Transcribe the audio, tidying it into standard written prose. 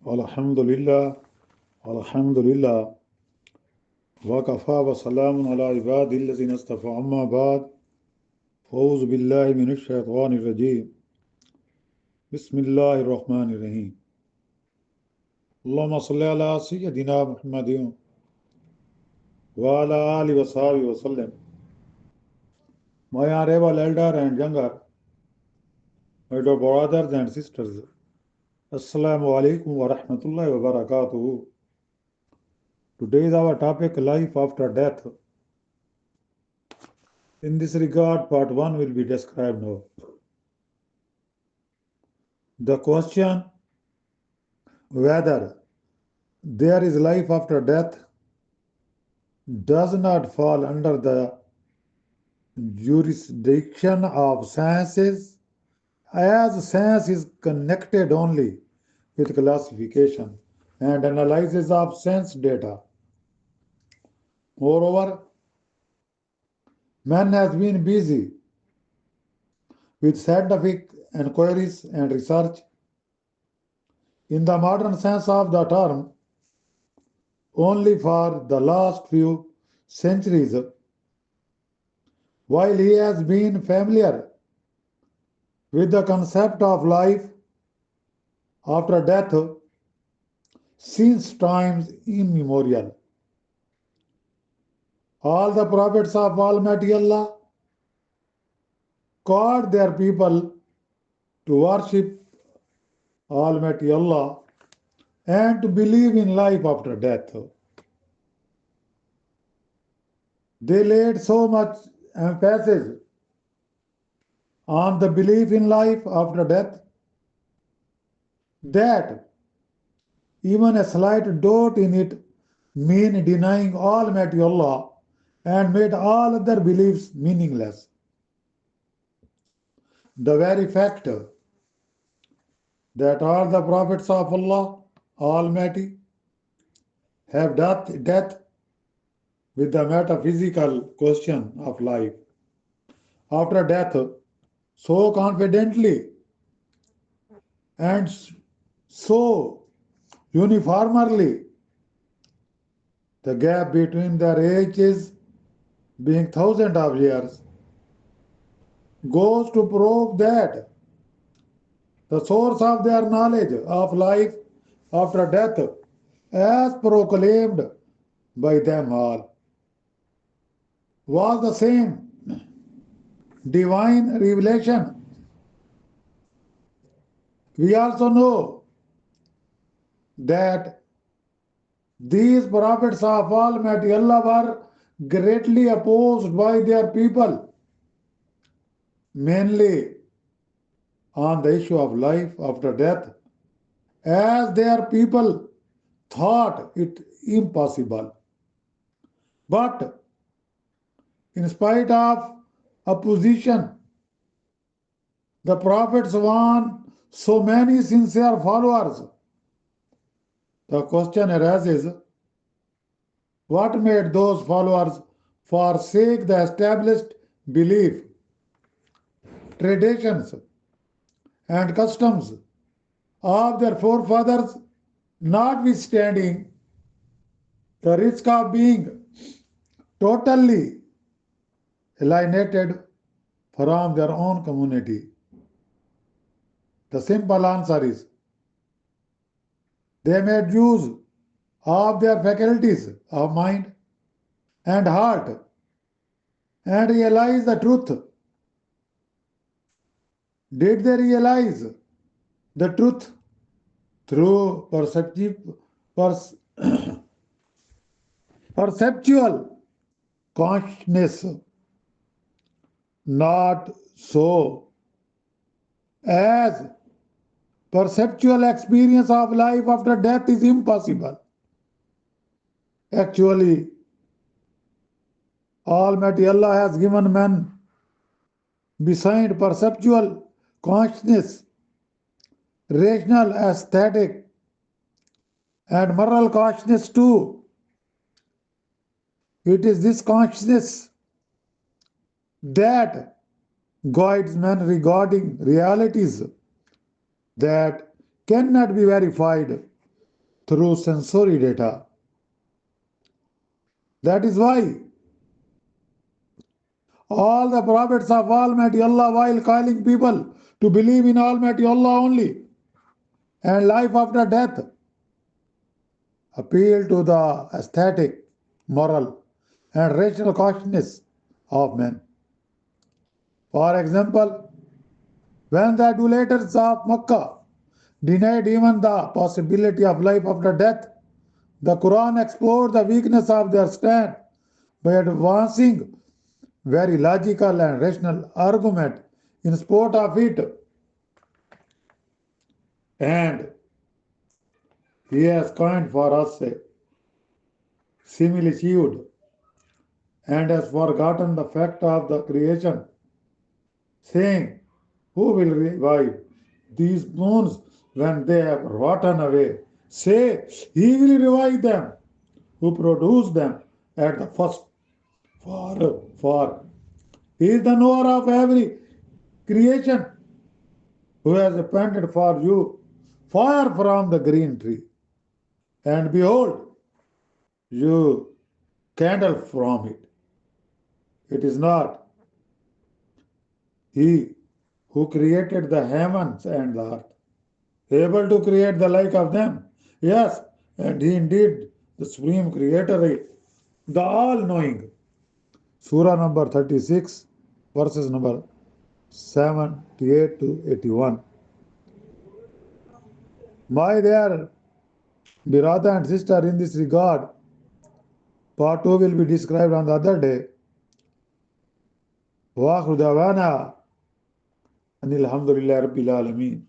Alhamdulillah, Alhamdulillah, wa kafa wa salamun ala ibadi allazina istafa amma ba'd. A'udhu billahi minash shaitanir rajim. Bismillahir rahmanir rahim. Allahumma salli ala sayyidina Muhammadin wa ala ali wa sahbihi wa sallam. My honorable elder and younger, my dear brothers and sisters, Assalamu alaikum wa rahmatullahi wa barakatuhu. Today is our topic, life after death. In this regard, part 1 will be described now. The question whether there is life after death does not fall under the jurisdiction of sciences, as science is connected only with classification and analysis of sense data. Moreover, man has been busy with scientific inquiries and research in the modern sense of the term only for the last few centuries, while he has been familiar with the concept of life after death since times immemorial. All the prophets of Almighty Allah called their people to worship Almighty Allah and to believe in life after death. They laid so much emphasis on the belief in life after death that even a slight doubt in it mean denying Almighty Allah and made all other beliefs meaningless. The very fact that all the prophets of Allah Almighty have death with the metaphysical question of life after death so confidently and so uniformly, the gap between their ages being thousands of years, goes to prove that the source of their knowledge of life after death, as proclaimed by them all, was the same divine revelation. We also know that these prophets of Almighty Allah were greatly opposed by their people, mainly on the issue of life after death, as their people thought it impossible. But in spite of opposition, the prophets won so many sincere followers. The question arises, what made those followers forsake the established belief, traditions, and customs of their forefathers, notwithstanding the risk of being totally alienated from their own community? The simple answer is, they made use of their faculties of mind and heart and realized the truth. Did they realize the truth through perceptual consciousness? Not so, as perceptual experience of life after death is impossible. Actually, Almighty Allah has given man, beside perceptual consciousness, rational, aesthetic, and moral consciousness too. It is this consciousness that guides man regarding realities that cannot be verified through sensory data. That is why all the prophets of Almighty Allah, while calling people to believe in Almighty Allah only and life after death, appeal to the aesthetic, moral, and rational consciousness of men. For example, when the idolaters of Makkah denied even the possibility of life after death, the Quran explored the weakness of their stand by advancing very logical and rational argument in support of it. And he has coined for us a similitude and has forgotten the fact of the creation, saying, who will revive these bones when they have rotten away? Say, he will revive them who produced them at the first. For he is the knower of every creation, who has appointed for you fire from the green tree. And behold, you candle from it. It is not he who created the heavens and the earth, able to create the like of them. Yes, and he indeed the supreme creator, the all-knowing. Surah number 36, verses number 78 to 81. My dear brother and sister, in this regard, part 2 will be described on the other day. وآخر دعوانا أن الحمد لله رب العالمين.